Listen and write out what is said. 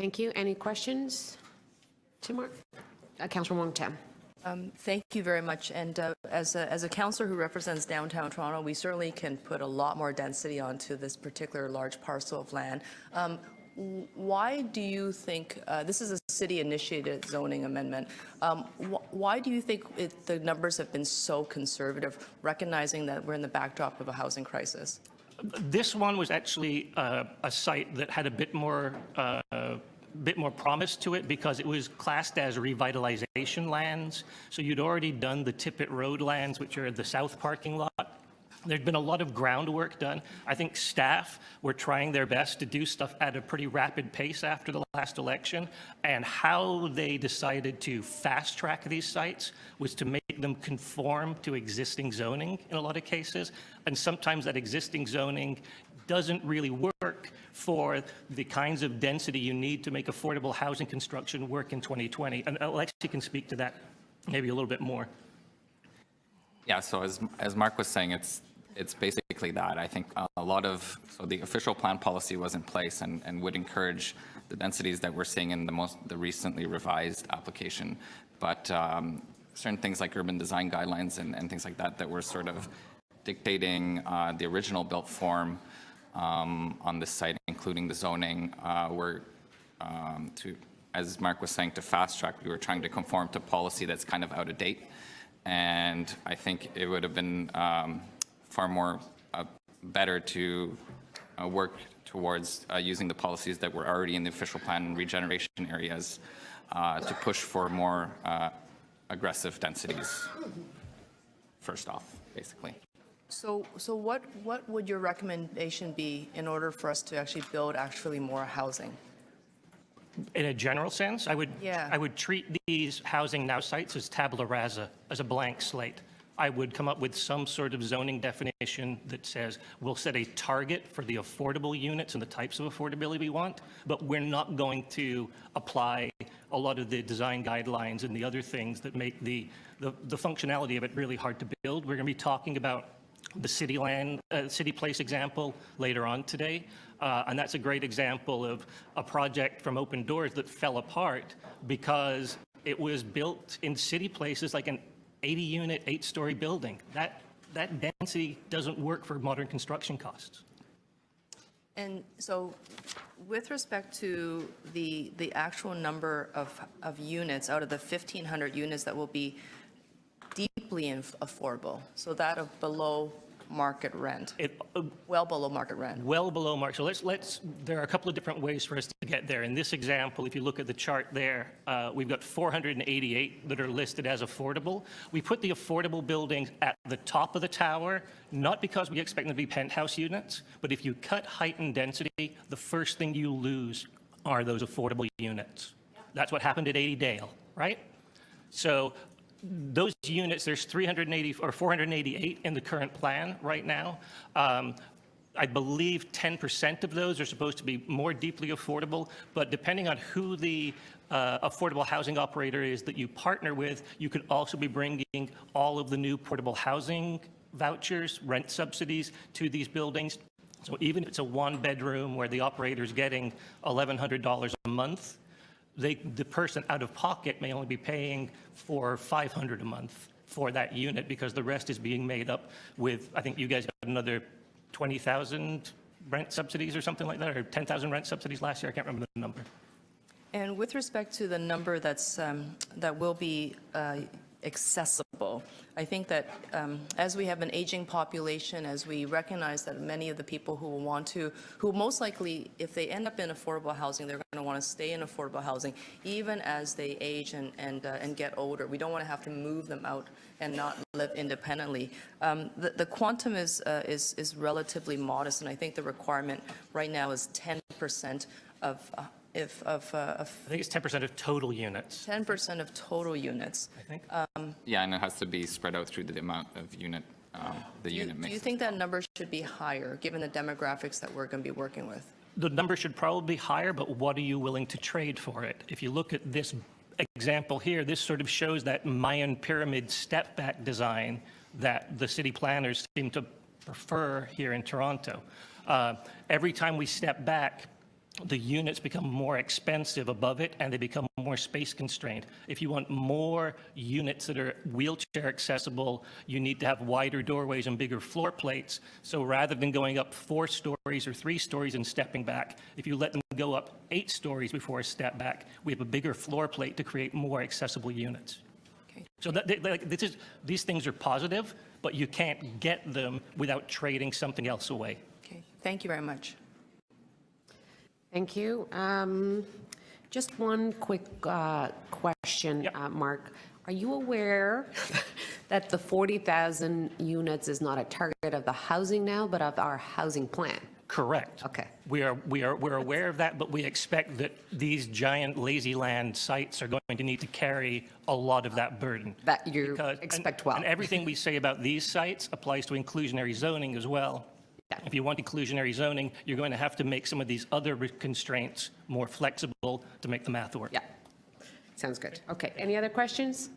Thank you. Any questions? Two more. Councillor Wong-Tam. Thank you very much. And as a councillor who represents downtown Toronto, we certainly can put a lot more density onto this particular large parcel of land. Why do you think, this is a city-initiated zoning amendment, why do you think the numbers have been so conservative, recognizing that we're in the backdrop of a housing crisis? This one was actually a site that had a bit more promise to it because it was classed as revitalization lands. So you'd already done the Tippett Road lands, which are the south parking lot. There'd been a lot of groundwork done. I think staff were trying their best to do stuff at a pretty rapid pace after the last election, and how they decided to fast track these sites was to make them conform to existing zoning in a lot of cases, and sometimes that existing zoning doesn't really work for the kinds of density you need to make affordable housing construction work in 2020. And Alexi can speak to that maybe a little bit more. Yeah, so as Mark was saying, it's basically that. I think a lot of, so the official plan policy was in place and would encourage the densities that we're seeing in the recently revised application. But certain things like urban design guidelines and things like that were sort of dictating the original built form on this site, including the zoning, were to, as Mark was saying, to fast track. We were trying to conform to policy that's kind of out of date. And I think it would have been far more better to work towards using the policies that were already in the official plan and regeneration areas to push for more aggressive densities, first off, basically. So what would your recommendation be in order for us to actually build more housing? In a general sense, I would treat these housing now sites as tabula rasa, as a blank slate. I would come up with some sort of zoning definition that says we'll set a target for the affordable units and the types of affordability we want, but we're not going to apply a lot of the design guidelines and the other things that make the functionality of it really hard to build. We're going to be talking about the City Place example later on today. And that's a great example of a project from Open Doors that fell apart because it was built in city places like an 80-unit, 8-story building. That density doesn't work for modern construction costs. And so with respect to the actual number of units out of the 1,500 units that will be deeply affordable, so that of below market rent, well below market rent. Well below market. So there are a couple of different ways for us to get there. In this example, if you look at the chart there, we've got 488 that are listed as affordable. We put the affordable buildings at the top of the tower, not because we expect them to be penthouse units, but if you cut height and density, the first thing you lose are those affordable units. That's what happened at 80 Dale, right? So those units, there's 380 or 488 in the current plan right now. I believe 10% of those are supposed to be more deeply affordable, but depending on who the affordable housing operator is that you partner with, you could also be bringing all of the new portable housing vouchers, rent subsidies to these buildings. So even if it's a one-bedroom where the operator is getting $1,100 a month, the person out of pocket may only be paying for $500 a month for that unit because the rest is being made up with, I think you guys got another 20,000 rent subsidies or something like that, or 10,000 rent subsidies last year. I can't remember the number. And with respect to the number that's that will be accessible, I think that as we have an aging population, as we recognize that many of the people who will want to, who most likely, if they end up in affordable housing, they're going to want to stay in affordable housing, even as they age and get older. We don't want to have to move them out and not live independently. The quantum is relatively modest, and I think the requirement right now is 10% of I think it's 10% of total units. 10% of total units. I think. Yeah, and it has to be spread out through the amount of unit, unit mix. Do you think that number should be higher, given the demographics that we're going to be working with? The number should probably be higher, but what are you willing to trade for it? If you look at this example here, this sort of shows that Mayan pyramid step-back design that the city planners seem to prefer here in Toronto. Every time we step back, the units become more expensive above it and they become more space constrained. If you want more units that are wheelchair accessible, you need to have wider doorways and bigger floor plates. So rather than going up 4 stories or 3 stories and stepping back, if you let them go up 8 stories before a step back, we have a bigger floor plate to create more accessible units. Okay. So these things are positive, but you can't get them without trading something else away. Okay. Thank you very much. Thank you. Just one quick question, Yep. Mark. Are you aware that the 40,000 units is not a target of the housing now, but of our housing plan? Correct. Okay. We're aware of that, but we expect that these giant lazy land sites are going to need to carry a lot of that burden. That you expect well. And everything we say about these sites applies to inclusionary zoning as well. Yeah. If you want inclusionary zoning, you're going to have to make some of these other constraints more flexible to make the math work. Yeah. Sounds good. Okay. Any other questions?